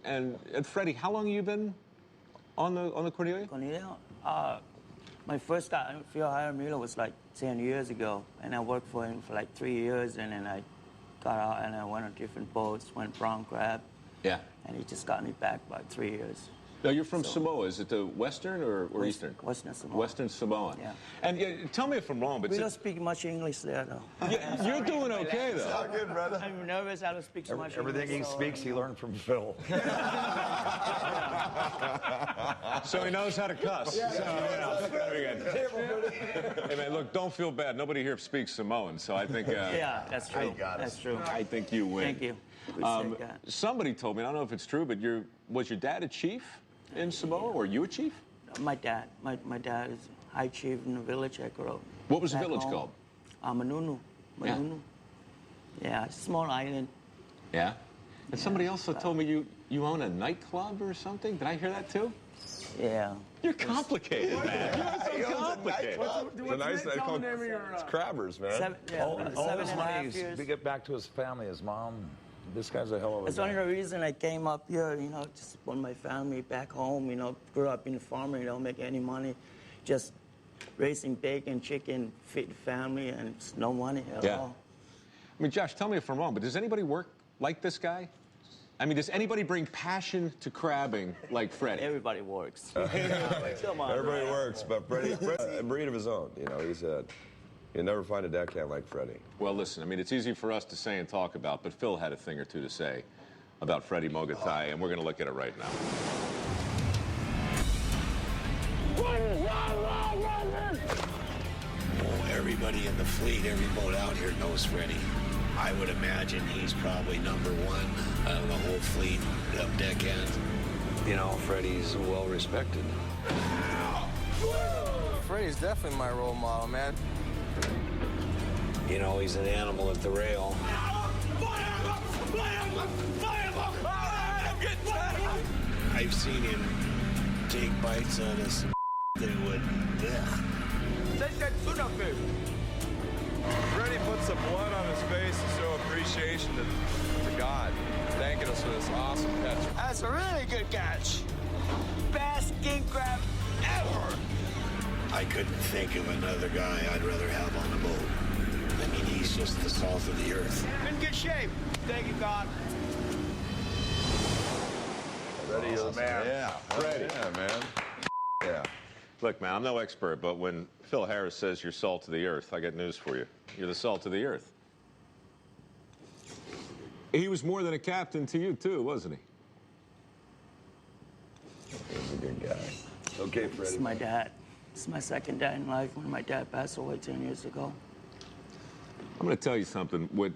And Freddie, how long have you been on the Cornelia? Cornelia, my first time Phil hired me was like 10 years ago, and I worked for him for like 3 years, and then I got out and I went on different boats, went brown crab. Yeah. And he just got me back about 3 years. Now, you're from Samoa. Is it the Western or Eastern? Western Samoa. Western Samoa. Yeah. And tell me if I'm wrong, but... We don't speak much English there, though. You're doing okay, though. All good, brother. I'm nervous. I don't speak so much Everything English. he speaks, he learned from Phil. So he knows how to cuss. Yeah. So, very good. Hey, man, look, don't feel bad. Nobody here speaks Samoan, so I think... Yeah, that's true. That's true. I think you win. Thank you. Appreciate that. Somebody told me, I don't know if it's true, but was your dad a chief in Samoa, or you a chief? My dad. My dad is high chief in the village I grew up. What was the village called? Manunu. Manunu. Yeah, small island. Yeah? And somebody else told me you own a nightclub or something. Did I hear that too? Yeah. You're complicated, man. You're so complicated. It's a nice name called it's Crabbers, man. All his money to get back to his family, his mom. This guy's a hell of a That's guy. one of the reason I came up here, you know, to support my family back home, you know, grew up in a farmer, don't make any money, just raising bacon, chicken, feed the family, and it's no money at all. I mean, Josh, tell me if I'm wrong, but does anybody work like this guy? I mean, does anybody bring passion to crabbing like Freddie? Everybody works. Come on, everybody works, but Freddie's a breed of his own. You know, you'll never find a deckhand like Freddie. Well, listen, I mean, it's easy for us to say and talk about, but Phil had a thing or two to say about Freddy Maugatai, and we're going to look at it right now. Oh, everybody in the fleet, every boat out here knows Freddy. I would imagine he's probably #1 out of the whole fleet of Deckhand. You know, Freddy's well respected. Freddy's definitely my role model, man. You know, he's an animal at the rail. I've seen him take bites out of some that would... Take that tuna fish. Freddie puts the blood on his face to show appreciation to God, thanking us for this awesome catch. That's a really good catch. Best king crab ever. I couldn't think of another guy I'd rather have on a boat. I mean, he's just the salt of the earth. In good shape. Thank you, God. Freddie is the man. Yeah, Freddie. Yeah, man. Yeah. Look, man, I'm no expert, but when Phil Harris says you're salt of the earth, I got news for you. You're the salt of the earth. He was more than a captain to you, too, wasn't he? He's a good guy. Okay, Freddie. It's my dad. It's my second dad in life when my dad passed away 10 years ago. I'm going to tell you something. What